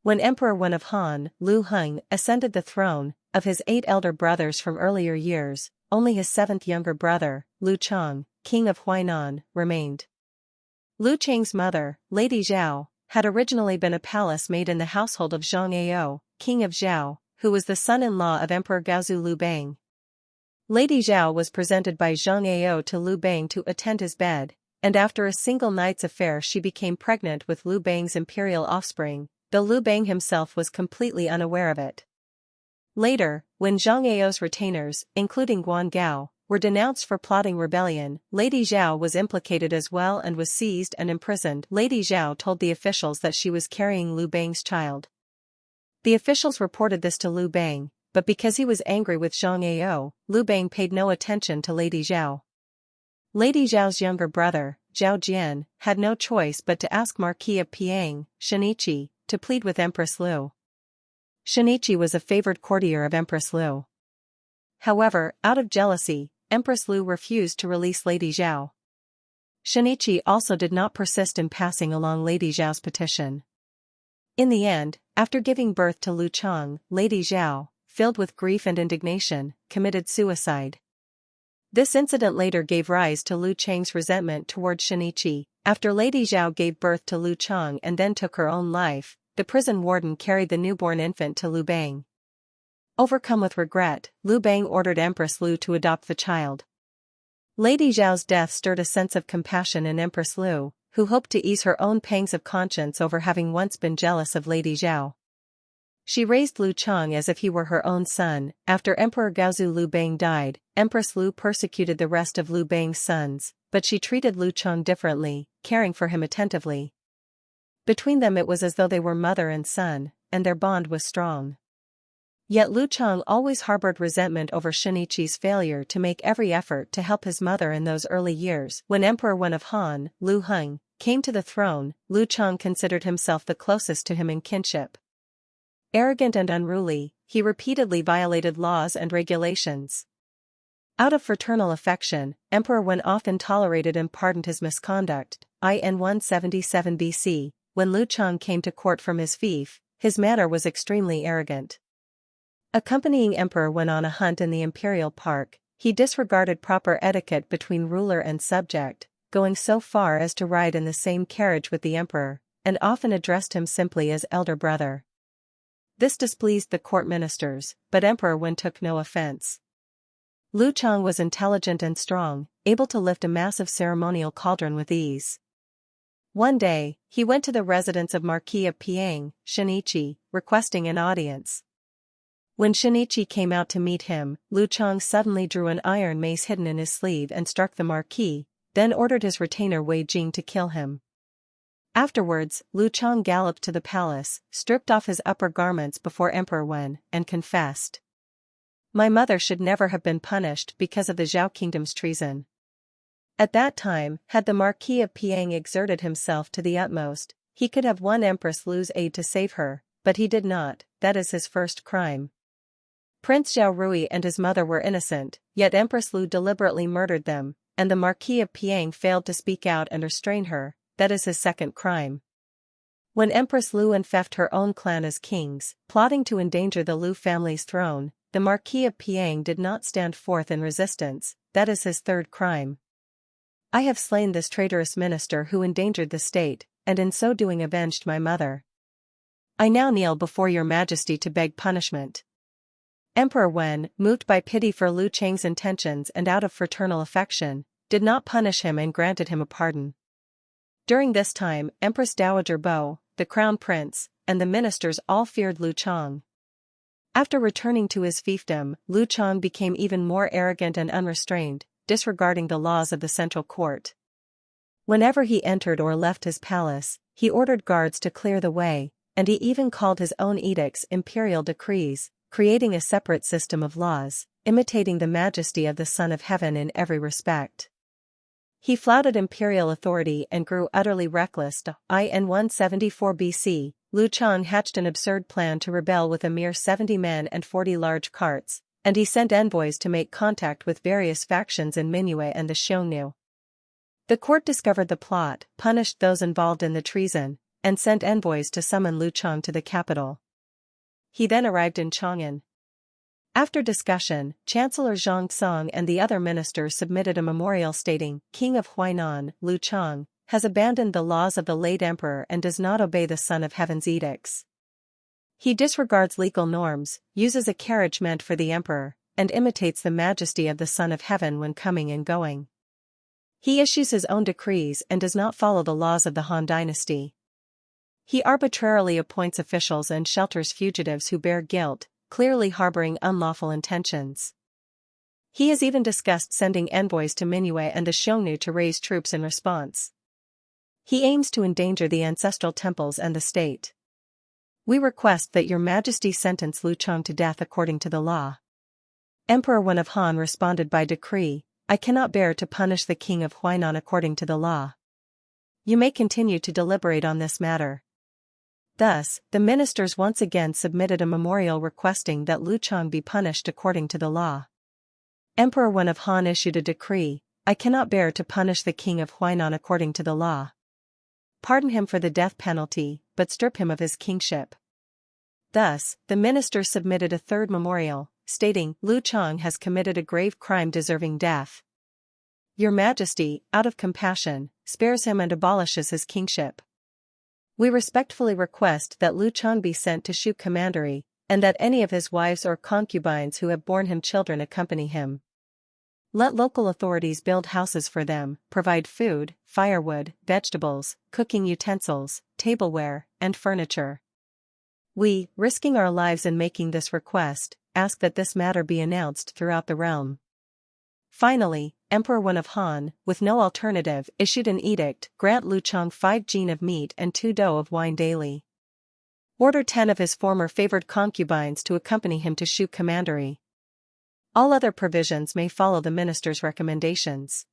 When Emperor Wen of Han, Liu Heng, ascended the throne, of his 8 elder brothers from earlier years, only his 7th younger brother, Liu Chang, king of Huainan, remained. Liu Chang's mother, Lady Zhao, had originally been a palace maid in the household of Zhang Ao, king of Zhao, who was the son-in-law of Emperor Gaozu Liu Bang. Lady Zhao was presented by Zhang Ao to Liu Bang to attend his bed, and after a single night's affair she became pregnant with Liu Bang's imperial offspring, though Liu Bang himself was completely unaware of it. Later, when Zhang Ao's retainers, including Guan Gao, were denounced for plotting rebellion, Lady Zhao was implicated as well and was seized and imprisoned. Lady Zhao told the officials that she was carrying Liu Bang's child. The officials reported this to Liu Bang, but because he was angry with Zhang Ao, Liu Bang paid no attention to Lady Zhao. Lady Zhao's younger brother, Zhao Jian, had no choice but to ask Marquis of Piang, Shinichi, to plead with Empress Liu. Shinichi was a favored courtier of Empress Liu. However, out of jealousy, Empress Liu refused to release Lady Zhao. Shinichi also did not persist in passing along Lady Zhao's petition. In the end, after giving birth to Liu Chang, Lady Zhao, filled with grief and indignation, committed suicide. This incident later gave rise to Liu Chang's resentment toward Shinichi. After Lady Zhao gave birth to Liu Chang and then took her own life, the prison warden carried the newborn infant to Liu Bang. Overcome with regret, Liu Bang ordered Empress Liu to adopt the child. Lady Zhao's death stirred a sense of compassion in Empress Liu, who hoped to ease her own pangs of conscience over having once been jealous of Lady Zhao. She raised Liu Chang as if he were her own son. After Emperor Gaozu Liu Bang died, Empress Liu persecuted the rest of Liu Bang's sons, but she treated Liu Chang differently, caring for him attentively. Between them it was as though they were mother and son, and their bond was strong. Yet Liu Chang always harbored resentment over Shinichi's failure to make every effort to help his mother in those early years. When Emperor Wen of Han, Liu Heng, came to the throne, Liu Chang considered himself the closest to him in kinship. Arrogant and unruly, he repeatedly violated laws and regulations. Out of fraternal affection, Emperor Wen often tolerated and pardoned his misconduct. In 177 BC, when Liu Chang came to court from his fief, his manner was extremely arrogant. Accompanying Emperor Wen on a hunt in the imperial park, he disregarded proper etiquette between ruler and subject, going so far as to ride in the same carriage with the emperor, and often addressed him simply as elder brother. This displeased the court ministers, but Emperor Wen took no offense. Liu Chang was intelligent and strong, able to lift a massive ceremonial cauldron with ease. One day, he went to the residence of Marquis of Piang, Shinichi, requesting an audience. When Shinichi came out to meet him, Liu Chang suddenly drew an iron mace hidden in his sleeve and struck the Marquis, then ordered his retainer Wei Jing to kill him. Afterwards, Liu Chang galloped to the palace, stripped off his upper garments before Emperor Wen, and confessed. "My mother should never have been punished because of the Zhao kingdom's treason." At that time, had the Marquis of Piang exerted himself to the utmost, he could have won Empress Liu's aid to save her, but he did not. That is his first crime. Prince Zhao Rui and his mother were innocent, yet Empress Liu deliberately murdered them, and the Marquis of Piang failed to speak out and restrain her. That is his second crime. When Empress Liu enfeoffed her own clan as kings, plotting to endanger the Liu family's throne, the Marquis of Piang did not stand forth in resistance. That is his third crime. "I have slain this traitorous minister who endangered the state, and in so doing avenged my mother. I now kneel before your majesty to beg punishment." Emperor Wen, moved by pity for Liu Chang's intentions and out of fraternal affection, did not punish him and granted him a pardon. During this time, Empress Dowager Bo, the crown prince, and the ministers all feared Liu Chang. After returning to his fiefdom, Liu Chang became even more arrogant and unrestrained, disregarding the laws of the central court. Whenever he entered or left his palace, he ordered guards to clear the way, and he even called his own edicts imperial decrees, creating a separate system of laws, imitating the majesty of the Son of Heaven in every respect. He flouted imperial authority and grew utterly reckless. In 174 BC, Liu Chang hatched an absurd plan to rebel with a mere 70 men and 40 large carts, and he sent envoys to make contact with various factions in Mingyue and the Xiongnu. The court discovered the plot, punished those involved in the treason, and sent envoys to summon Liu Chang to the capital. He then arrived in Chang'an. After discussion, Chancellor Zhang Song and the other ministers submitted a memorial stating, King of Huainan, Liu Chang, has abandoned the laws of the late emperor and does not obey the Son of Heaven's edicts. He disregards legal norms, uses a carriage meant for the emperor, and imitates the majesty of the Son of Heaven when coming and going. He issues his own decrees and does not follow the laws of the Han dynasty. He arbitrarily appoints officials and shelters fugitives who bear guilt, clearly harboring unlawful intentions. He has even discussed sending envoys to Mingyue and the Xiongnu to raise troops in response. He aims to endanger the ancestral temples and the state. We request that your majesty sentence Liu Chang to death according to the law. Emperor Wen of Han responded by decree, I cannot bear to punish the king of Huainan according to the law. You may continue to deliberate on this matter. Thus, the ministers once again submitted a memorial requesting that Liu Chang be punished according to the law. Emperor Wen of Han issued a decree, I cannot bear to punish the king of Huainan according to the law. Pardon him for the death penalty, but strip him of his kingship. Thus, the ministers submitted a third memorial, stating, Liu Chang has committed a grave crime deserving death. Your Majesty, out of compassion, spares him and abolishes his kingship. We respectfully request that Liu Chang be sent to Shu Commandery, and that any of his wives or concubines who have borne him children accompany him. Let local authorities build houses for them, provide food, firewood, vegetables, cooking utensils, tableware, and furniture. We, risking our lives in making this request, ask that this matter be announced throughout the realm. Finally, Emperor Wen of Han, with no alternative, issued an edict, grant Liu Chang 5 jin of meat and 2 dou of wine daily. Order 10 of his former favored concubines to accompany him to Shu Commandery. All other provisions may follow the minister's recommendations.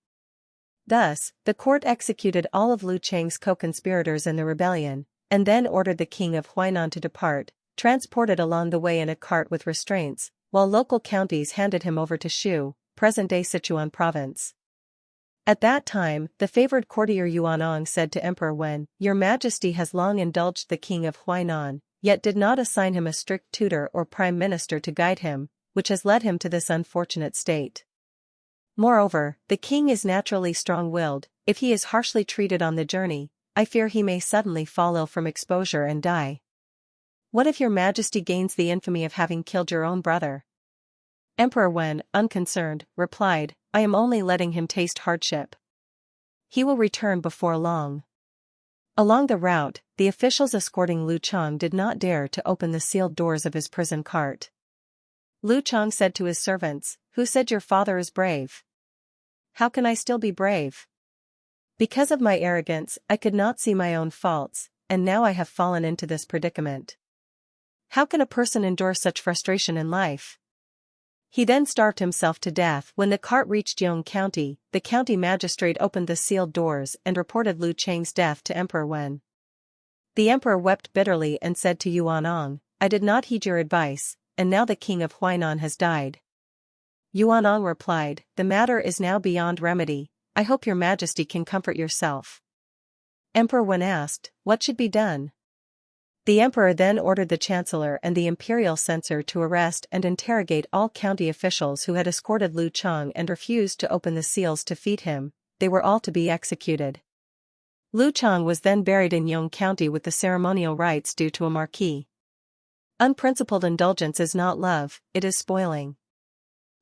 Thus, the court executed all of Liu Chang's co-conspirators in the rebellion, and then ordered the king of Huainan to depart, transported along the way in a cart with restraints, while local counties handed him over to Shu, present-day Sichuan province. At that time, the favored courtier Yuanong said to Emperor Wen, Your Majesty has long indulged the king of Huainan, yet did not assign him a strict tutor or prime minister to guide him, which has led him to this unfortunate state. Moreover, the king is naturally strong-willed. If he is harshly treated on the journey, I fear he may suddenly fall ill from exposure and die. What if your Majesty gains the infamy of having killed your own brother? Emperor Wen, unconcerned, replied, I am only letting him taste hardship. He will return before long. Along the route, the officials escorting Liu Chang did not dare to open the sealed doors of his prison cart. Liu Chang said to his servants, Who said your father is brave? How can I still be brave? Because of my arrogance, I could not see my own faults, and now I have fallen into this predicament. How can a person endure such frustration in life? He then starved himself to death. When the cart reached Yong County, the county magistrate opened the sealed doors and reported Liu Chang's death to Emperor Wen. The emperor wept bitterly and said to Yuanong, I did not heed your advice, and now the king of Huainan has died. Yuanong replied, The matter is now beyond remedy. I hope your Majesty can comfort yourself. Emperor Wen asked, What should be done? The emperor then ordered the chancellor and the imperial censor to arrest and interrogate all county officials who had escorted Liu Chang and refused to open the seals to feed him. They were all to be executed. Liu Chang was then buried in Yong County with the ceremonial rites due to a marquis. Unprincipled indulgence is not love, it is spoiling.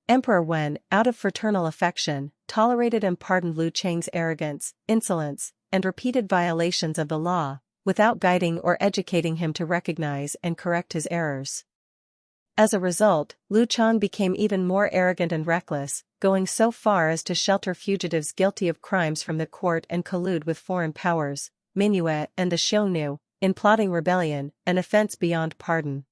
Emperor Wen, out of fraternal affection, tolerated and pardoned Liu Chang's arrogance, insolence, and repeated violations of the law, without guiding or educating him to recognize and correct his errors. As a result, Liu Chang became even more arrogant and reckless, going so far as to shelter fugitives guilty of crimes from the court and collude with foreign powers, Mingyue and the Xiongnu, in plotting rebellion, an offense beyond pardon.